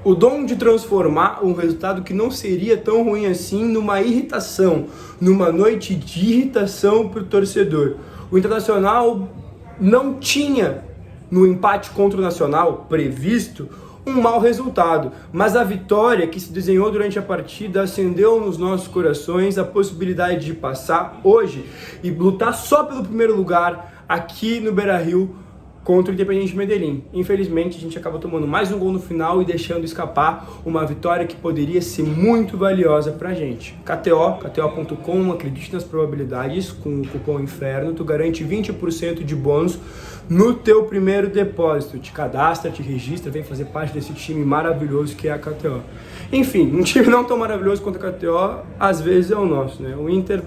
o dom de transformar um resultado que não seria tão ruim assim numa irritação, numa noite de irritação para o torcedor. O Internacional não tinha, no empate contra o Nacional previsto, um mau resultado, mas a vitória que se desenhou durante a partida acendeu nos nossos corações a possibilidade de passar hoje e lutar só pelo primeiro lugar aqui no Beira-Rio contra o Independiente Medellín. Infelizmente, a gente acaba tomando mais um gol no final e deixando escapar uma vitória que poderia ser muito valiosa pra gente. KTO.com, acredite nas probabilidades, com o cupom INFERNO, tu garante 20% de bônus no teu primeiro depósito. Te cadastra, te registra, vem fazer parte desse time maravilhoso que é a KTO. Enfim, um time não tão maravilhoso quanto a KTO, às vezes é o nosso, né? O Inter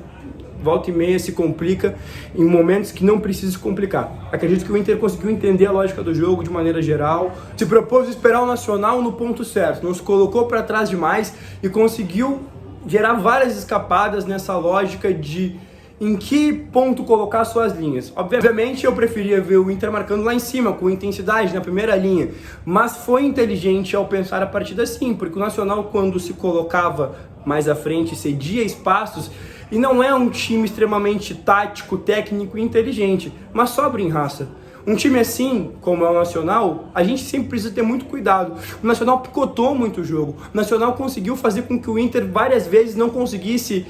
volta e meia se complica em momentos que não precisa se complicar. Acredito que o Inter conseguiu entender a lógica do jogo de maneira geral, se propôs esperar o Nacional no ponto certo, não se colocou para trás demais e conseguiu gerar várias escapadas nessa lógica de em que ponto colocar suas linhas. Obviamente eu preferia ver o Inter marcando lá em cima, com intensidade, na primeira linha, mas foi inteligente ao pensar a partida assim, porque o Nacional, quando se colocava mais à frente, cedia espaços, e não é um time extremamente tático, técnico e inteligente, mas sobra em raça. Um time assim, como é o Nacional, a gente sempre precisa ter muito cuidado. O Nacional picotou muito o jogo. O Nacional conseguiu fazer com que o Inter várias vezes não conseguisse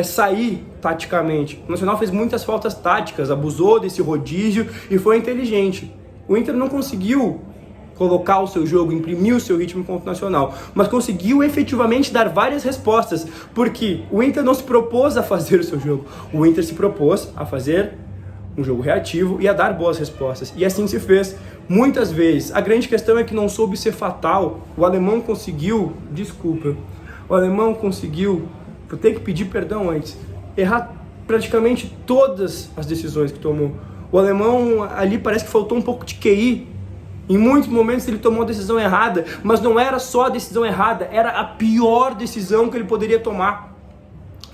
sair taticamente. O Nacional fez muitas faltas táticas, abusou desse rodízio e foi inteligente. O Inter não conseguiu colocar o seu jogo, imprimir o seu ritmo contra o Nacional, mas conseguiu efetivamente dar várias respostas, porque o Inter não se propôs a fazer o seu jogo, o Inter se propôs a fazer um jogo reativo e a dar boas respostas, e assim se fez muitas vezes. A grande questão é que não soube ser fatal. O alemão conseguiu, vou ter que pedir perdão antes, errar praticamente todas as decisões que tomou. O alemão ali parece que faltou um pouco de QI. Em muitos momentos ele tomou a decisão errada, mas não era só a decisão errada, era a pior decisão que ele poderia tomar.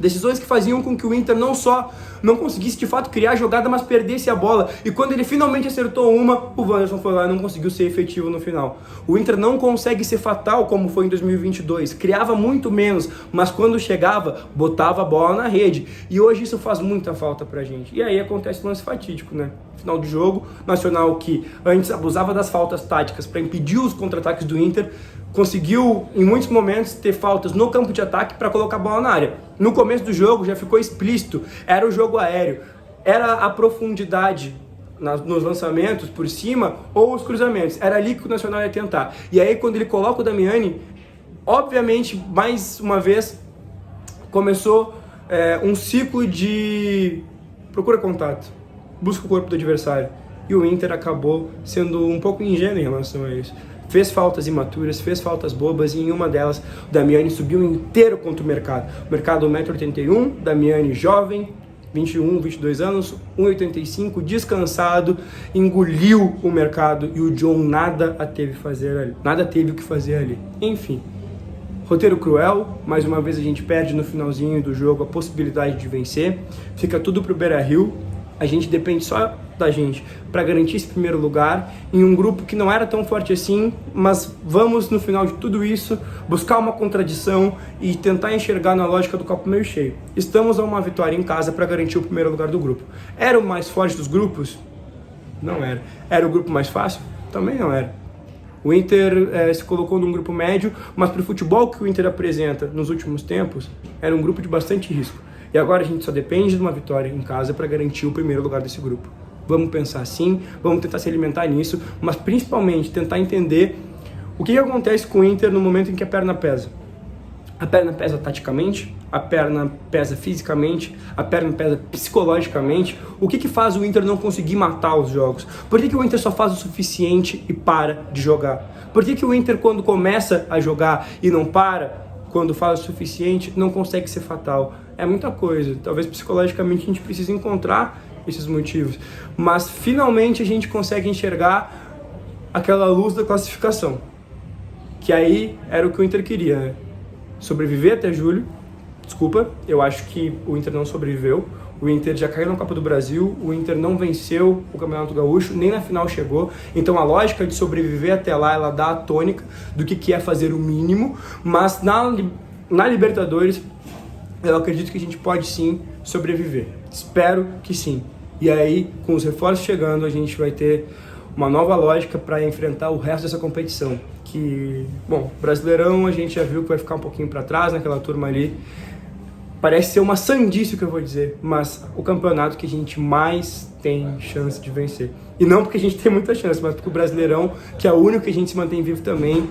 Decisões que faziam com que o Inter não só não conseguisse de fato criar a jogada, mas perdesse a bola. E quando ele finalmente acertou uma, o Wanderson foi lá e não conseguiu ser efetivo no final. O Inter não consegue ser fatal como foi em 2022. Criava muito menos, mas quando chegava, botava a bola na rede. E hoje isso faz muita falta pra gente. E aí acontece o lance fatídico, né? Final de jogo, Nacional que antes abusava das faltas táticas para impedir os contra-ataques do Inter, conseguiu em muitos momentos ter faltas no campo de ataque para colocar a bola na área. No começo do jogo já ficou explícito, era o jogo aéreo, era a profundidade nos lançamentos por cima ou os cruzamentos, era ali que o Nacional ia tentar. E aí quando ele coloca o Damiani, obviamente mais uma vez começou um ciclo de procura contato, busca o corpo do adversário, e o Inter acabou sendo um pouco ingênuo em relação a isso. Fez faltas imaturas, fez faltas bobas, e em uma delas o Damiani subiu inteiro contra o Mercado. O Mercado 1,81 m, Damiani jovem, 21, 22 anos, 1,85 m, descansado, engoliu o Mercado e o John nada teve o que fazer ali. Enfim, roteiro cruel, mais uma vez a gente perde no finalzinho do jogo a possibilidade de vencer, fica tudo pro Beira-Rio. A gente depende só da gente para garantir esse primeiro lugar em um grupo que não era tão forte assim, mas vamos no final de tudo isso buscar uma contradição e tentar enxergar na lógica do copo meio cheio. Estamos a uma vitória em casa para garantir o primeiro lugar do grupo. Era o mais forte dos grupos? Não era. Era o grupo mais fácil? Também não era. O Inter se colocou num grupo médio, mas para o futebol que o Inter apresenta nos últimos tempos, era um grupo de bastante risco. E agora a gente só depende de uma vitória em casa para garantir o primeiro lugar desse grupo. Vamos pensar assim, vamos tentar se alimentar nisso, mas principalmente tentar entender o que acontece com o Inter no momento em que a perna pesa. A perna pesa taticamente, a perna pesa fisicamente, a perna pesa psicologicamente. O que faz o Inter não conseguir matar os jogos? Por que o Inter só faz o suficiente e para de jogar? Por que o Inter, quando começa a jogar e não para, quando faz o suficiente, não consegue ser fatal? É muita coisa. Talvez psicologicamente a gente precise encontrar esses motivos. Mas finalmente a gente consegue enxergar aquela luz da classificação. Que aí era o que o Inter queria, né? Sobreviver até julho. Desculpa, eu acho que o Inter não sobreviveu. O Inter já caiu na Copa do Brasil, o Inter não venceu o Campeonato Gaúcho, nem na final chegou. Então a lógica de sobreviver até lá, ela dá a tônica do que é fazer o mínimo. Mas na Libertadores, eu acredito que a gente pode sim sobreviver. Espero que sim. E aí, com os reforços chegando, a gente vai ter uma nova lógica para enfrentar o resto dessa competição. Que, bom, Brasileirão a gente já viu que vai ficar um pouquinho para trás naquela turma ali. Parece ser uma sandice o que eu vou dizer, mas o campeonato que a gente mais tem chance de vencer. E não porque a gente tem muita chance, mas porque o Brasileirão, que é o único que a gente se mantém vivo também,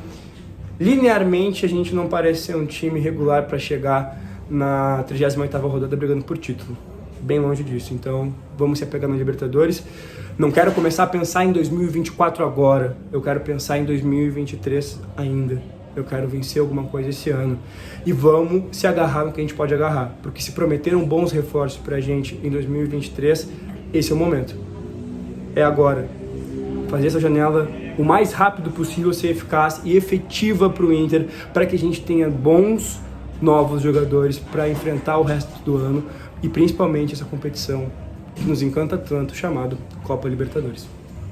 linearmente a gente não parece ser um time regular para chegar na 38ª rodada brigando por título. Bem longe disso, então vamos se apegar na Libertadores. Não quero começar a pensar em 2024 agora, eu quero pensar em 2023 ainda. Eu quero vencer alguma coisa esse ano. E vamos se agarrar no que a gente pode agarrar. Porque se prometeram bons reforços pra gente em 2023, esse é o momento. É agora. Fazer essa janela o mais rápido possível, ser eficaz e efetiva pro Inter, para que a gente tenha bons novos jogadores para enfrentar o resto do ano e principalmente essa competição que nos encanta tanto, chamado Copa Libertadores.